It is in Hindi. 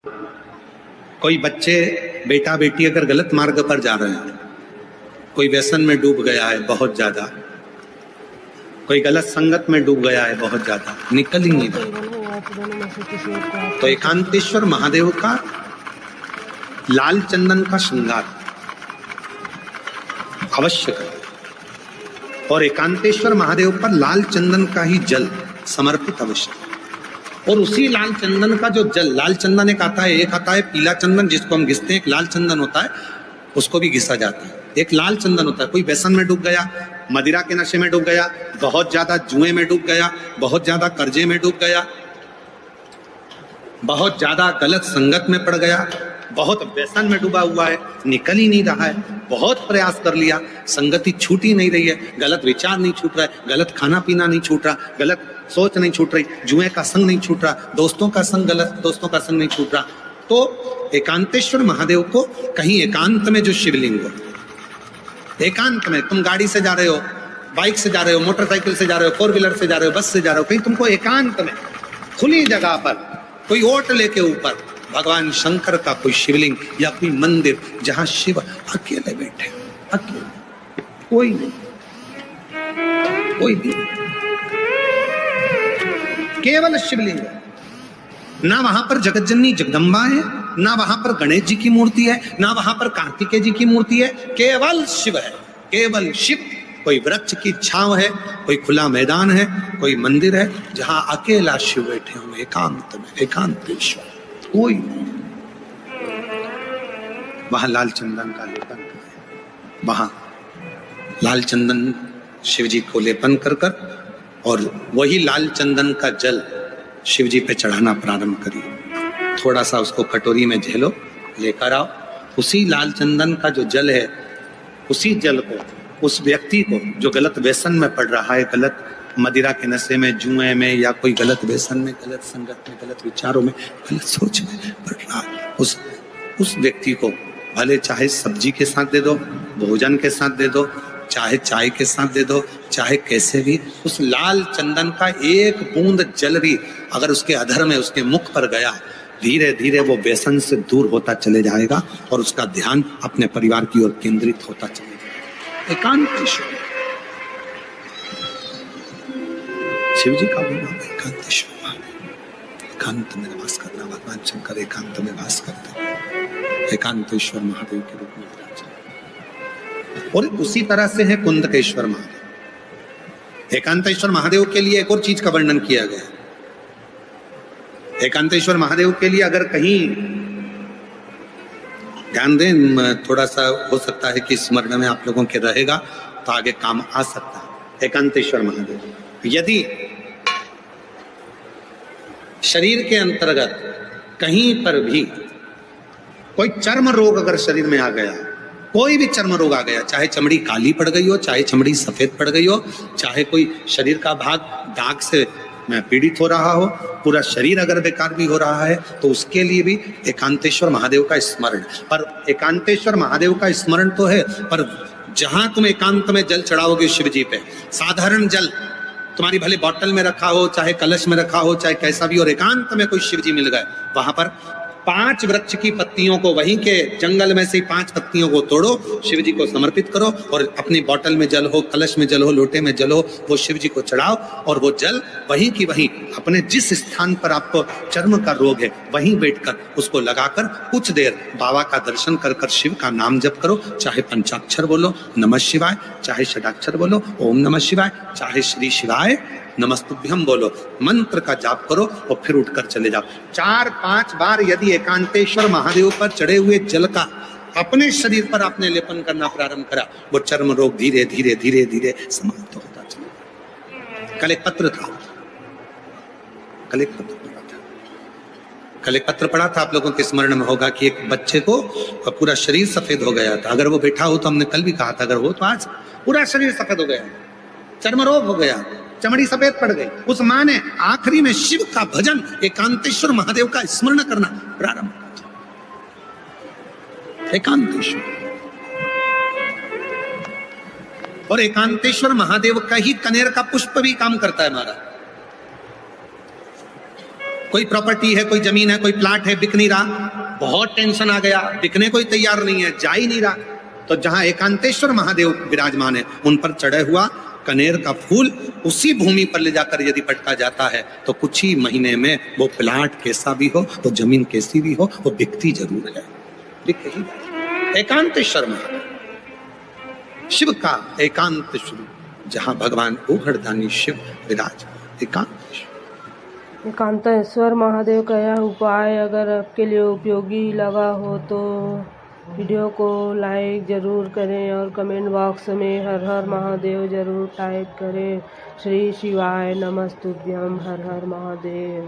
कोई बच्चे बेटा बेटी अगर गलत मार्ग पर जा रहे हैं, कोई व्यसन में डूब गया है बहुत ज्यादा, कोई गलत संगत में डूब गया है बहुत ज्यादा, निकल ही नहीं रहा, तो एकांतेश्वर महादेव का लाल चंदन का श्रृंगार अवश्य करें और एकांतेश्वर महादेव पर लाल चंदन का ही जल समर्पित अवश्य। और उसी लाल चंदन का जो जल, लाल चंदन एक आता है पीला चंदन जिसको हम घिसते हैं, एक लाल चंदन होता है उसको भी घिसा जाता है। एक लाल चंदन होता है, कोई व्यसन में डूब गया, मदिरा के नशे में डूब गया, बहुत ज्यादा जुए में डूब गया, बहुत ज्यादा कर्जे में डूब गया, बहुत ज्यादा गलत संगत में पड़ गया, बहुत व्यसन में डूबा हुआ है, निकल ही नहीं रहा है, बहुत प्रयास कर लिया, संगति छूट ही नहीं रही है, गलत विचार नहीं छूट रहा है, गलत खाना पीना नहीं छूट रहा, गलत सोच नहीं छूट रही, जुए का संग नहीं छूट रहा, दोस्तों का संग, गलत दोस्तों का संग नहीं छूट रहा, तो एकांतेश्वर महादेव को कहीं एकांत में जो शिवलिंग हो, एकांत में, तुम गाड़ी से जा रहे हो, बाइक से जा रहे हो, मोटरसाइकिल से जा रहे हो, फोर व्हीलर से जा रहे हो, बस से जा रहे हो, कहीं तुमको एकांत में खुली जगह पर कोई ओट लेके ऊपर भगवान शंकर का कोई शिवलिंग या कोई मंदिर जहां शिव अकेले बैठे, अकेले, कोई नहीं, कोई नहीं, केवल शिवलिंग है। ना वहां पर जगतजननी जगदम्बा है, ना वहां पर गणेश जी की मूर्ति है, ना वहां पर कार्तिकेय जी की मूर्ति है, केवल शिव है, केवल शिव। कोई वृक्ष की छांव है, कोई खुला मैदान है, कोई मंदिर है जहां अकेला शिव बैठे हुए एकांत में, एकांतेश्वर, कोई नहीं। वहां लाल चंदन का लेपन करें, वहां लाल चंदन शिव जी को लेपन कर कर और वही लाल चंदन का जल शिव जी पे चढ़ाना प्रारंभ करिए। थोड़ा सा उसको कटोरी में झेलो, लेकर आओ, उसी लाल चंदन का जो जल है, उसी जल को उस व्यक्ति को जो गलत व्यसन में पड़ रहा है, गलत मदिरा के नशे में, जुए में, या कोई गलत व्यसन में, गलत संगत में, गलत विचारों में, गलत सोच में पड़ रहा है, उस व्यक्ति को भले चाहे सब्जी के साथ दे दो, भोजन के साथ दे दो, चाहे चाय के साथ दे दो, चाहे कैसे भी, उस लाल चंदन का एक बूंद जल भी अगर उसके अधर में, उसके मुख पर गया, धीरे धीरे वो व्यसन से दूर होता चले जाएगा और उसका ध्यान अपने परिवार की ओर केंद्रित होता चले जाएगा। एकांतेश्वर शिव जी का भी नाम एकांतेश्वर, एकांत में वास करना, भगवान शंकर एकांत में वास करते, एकांतेश्वर महादेव के रूप में विराजमान। और उसी तरह से है कुंदकेश्वर महादेव। एकांतेश्वर महादेव के लिए एक और चीज का वर्णन किया गया। एकांतेश्वर महादेव के लिए अगर कहीं ध्यान दें, थोड़ा सा हो सकता है कि स्मरण में आप लोगों के रहेगा तो आगे काम आ सकता है। एकांतेश्वर महादेव, यदि शरीर के अंतर्गत कहीं पर भी कोई चर्म रोग अगर शरीर में आ गया, कोई भी चर्म रोग आ गया, चाहे चमड़ी काली पड़ गई हो, चाहे चमड़ी सफेद पड़ गई हो, चाहे कोई शरीर का भाग दाग से पीड़ित हो रहा हो, पूरा शरीर अगर बेकार भी हो रहा है, तो उसके लिए भी एकांतेश्वर महादेव का स्मरण। पर एकांतेश्वर महादेव का स्मरण तो है, पर जहां तुम एकांत में जल चढ़ाओगे शिव जी पे, साधारण जल तुम्हारी भले बोतल में रखा हो, चाहे कलश में रखा हो, चाहे कैसा भी, और एकांत में कोई शिव जी मिल गए, वहां पर 5 वृक्ष की पत्तियों को, वहीं के जंगल में से 5 पत्तियों को तोड़ो, शिव जी को समर्पित करो और अपनी बोतल में जल हो, कलश में जल हो, लोटे में जल हो, वो शिव जी को चढ़ाओ और वो जल वहीं की वहीं अपने जिस स्थान पर आपको चर्म का रोग है वहीं बैठकर उसको लगाकर कुछ देर बाबा का दर्शन कर कर शिव का नाम जप करो। चाहे पंचाक्षर बोलो नमः शिवाय, चाहे षडाक्षर बोलो ओम नमः शिवाय, चाहे श्री शिवाय नमस्तुभ्यम बोलो, मंत्र का जाप करो और फिर उठकर चले जाओ। 4-5 बार यदि एकांतेश्वर महादेव पर चढ़े हुए जल का अपने शरीर पर आपने लेपन करना प्रारंभ करा, वो चर्म रोग धीरे धीरे धीरे धीरे समाप्त होता चला। कल एक पत्र था, कल एक पत्र पढ़ा था, आप लोगों के स्मरण में होगा कि एक बच्चे को पूरा शरीर सफेद हो गया था। अगर वो बैठा हो तो हमने कल भी कहा था, अगर हो तो आज पूरा शरीर सफेद हो गया, चर्म रोग हो गया, चमड़ी सफेद पड़ गई। उस मां ने आखिरी में शिव का भजन, एकांतेश्वर महादेव का स्मरण करना प्रारंभ किया। एकांतेश्वर, और एकांतेश्वर महादेव का ही कनेर का पुष्प भी काम करता है महाराज। कोई प्रॉपर्टी है, कोई जमीन है, कोई प्लाट है, बिक नहीं रहा, बहुत टेंशन आ गया, बिकने कोई तैयार नहीं है, जा ही नहीं रहा। तो जहां एकांतेश्वर महादेव विराजमान है उन पर चढ़े हुआ कनेर का फूल उसी भूमि पर ले जाकर यदि पटका जाता है तो कुछ ही महीने में वो प्लाट कैसा भी हो, वो जमीन कैसी भी हो, वो बिकती जरूर है। एकांतेश्वर महादेव शिव का एकांत स्वरूप, जहां भगवान ओघड़दानी शिव विराज। एकांतेश्वर महादेव का यह उपाय अगर आपके लिए उपयोगी लगा हो तो वीडियो को लाइक ज़रूर करें और कमेंट बॉक्स में हर हर महादेव ज़रूर टाइप करें। श्री शिवाय नमस्तुभ्यम। हर हर महादेव।